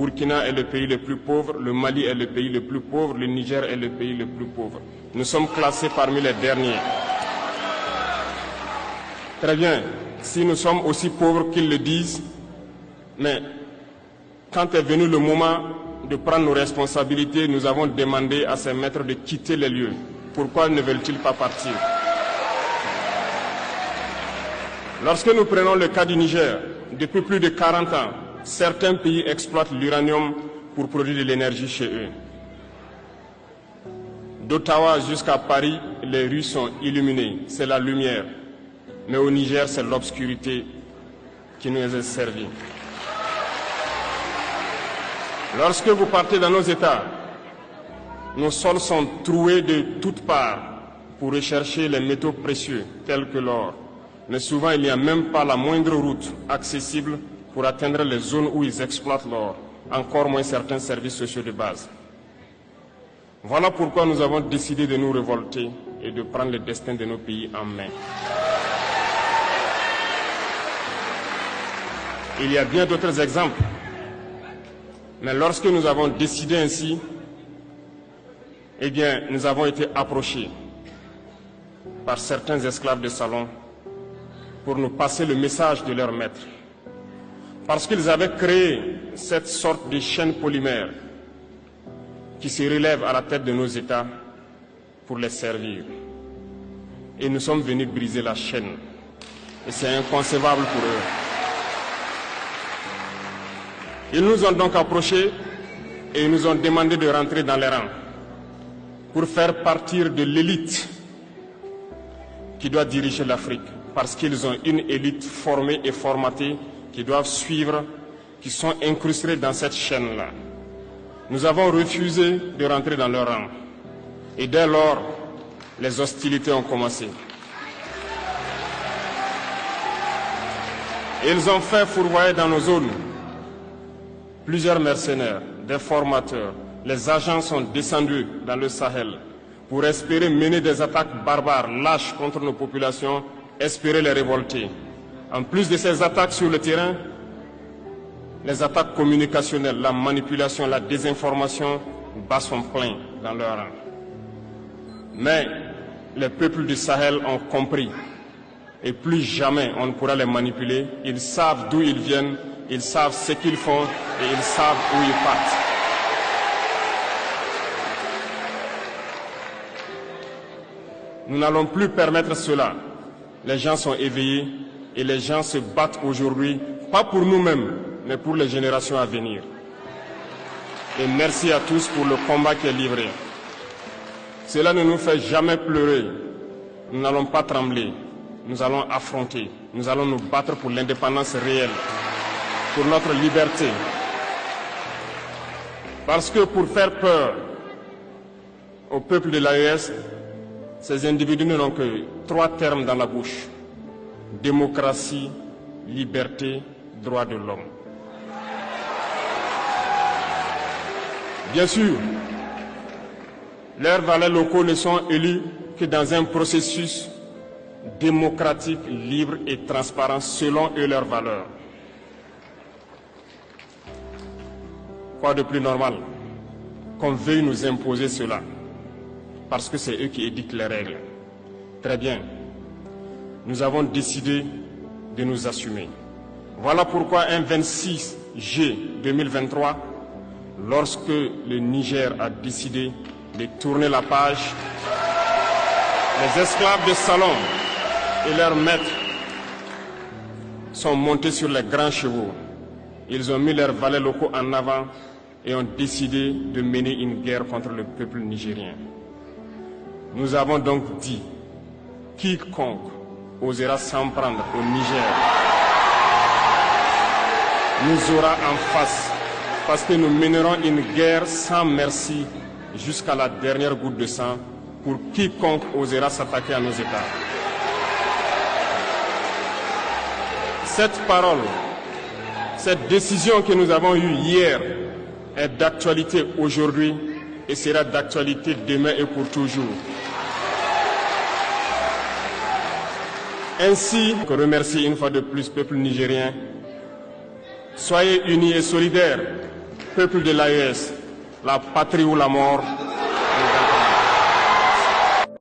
Burkina est le pays le plus pauvre, le Mali est le pays le plus pauvre, le Niger est le pays le plus pauvre. Nous sommes classés parmi les derniers. Très bien, si nous sommes aussi pauvres qu'ils le disent, mais quand est venu le moment de prendre nos responsabilités, nous avons demandé à ces maîtres de quitter les lieux. Pourquoi ne veulent-ils pas partir? Lorsque nous prenons le cas du Niger, depuis plus de 40 ans, certains pays exploitent l'uranium pour produire de l'énergie chez eux. D'Ottawa jusqu'à Paris, les rues sont illuminées, c'est la lumière. Mais au Niger, c'est l'obscurité qui nous est servie. Lorsque vous partez dans nos États, nos sols sont troués de toutes parts pour rechercher les métaux précieux tels que l'or. Mais souvent, il n'y a même pas la moindre route accessible pour atteindre les zones où ils exploitent l'or, encore moins certains services sociaux de base. Voilà pourquoi nous avons décidé de nous révolter et de prendre le destin de nos pays en main. Il y a bien d'autres exemples. Mais lorsque nous avons décidé ainsi, eh bien, nous avons été approchés par certains esclaves de salon pour nous passer le message de leur maître. Parce qu'ils avaient créé cette sorte de chaîne polymère qui se relève à la tête de nos États pour les servir. Et nous sommes venus briser la chaîne. Et c'est inconcevable pour eux. Ils nous ont donc approchés et ils nous ont demandé de rentrer dans les rangs pour faire partir de l'élite qui doit diriger l'Afrique, parce qu'ils ont une élite formée et formatée qui doivent suivre, qui sont incrustés dans cette chaîne-là. Nous avons refusé de rentrer dans leur rang. Et dès lors, les hostilités ont commencé. Ils ont fait fourvoyer dans nos zones plusieurs mercenaires, des formateurs. Les agents sont descendus dans le Sahel pour espérer mener des attaques barbares, lâches contre nos populations, espérer les révolter. En plus de ces attaques sur le terrain, les attaques communicationnelles, la manipulation, la désinformation battent son plein dans leur rang. Mais les peuples du Sahel ont compris et plus jamais on ne pourra les manipuler. Ils savent d'où ils viennent, ils savent ce qu'ils font et ils savent où ils partent. Nous n'allons plus permettre cela. Les gens sont éveillés et les gens se battent aujourd'hui, pas pour nous-mêmes, mais pour les générations à venir. Et merci à tous pour le combat qui est livré. Cela ne nous fait jamais pleurer. Nous n'allons pas trembler. Nous allons affronter. Nous allons nous battre pour l'indépendance réelle, pour notre liberté. Parce que pour faire peur au peuple de l'AES, ces individus n'ont que 3 termes dans la bouche: démocratie, liberté, droit de l'homme. Bien sûr, leurs valets locaux ne sont élus que dans un processus démocratique, libre et transparent selon eux leurs valeurs. Quoi de plus normal qu'on veuille nous imposer cela, parce que c'est eux qui édictent les règles. Très bien, nous avons décidé de nous assumer. Voilà pourquoi un 26 juillet 2023, lorsque le Niger a décidé de tourner la page, les esclaves de salon et leurs maîtres sont montés sur les grands chevaux. Ils ont mis leurs valets locaux en avant et ont décidé de mener une guerre contre le peuple nigérien. Nous avons donc dit, quiconque osera s'en prendre au Niger nous aura en face, parce que nous mènerons une guerre sans merci jusqu'à la dernière goutte de sang pour quiconque osera s'attaquer à nos États. Cette parole, cette décision que nous avons eue hier est d'actualité aujourd'hui et sera d'actualité demain et pour toujours. Ainsi, je remercie une fois de plus le peuple nigérien. Soyez unis et solidaires Peuple de l'AES, la patrie ou la mort,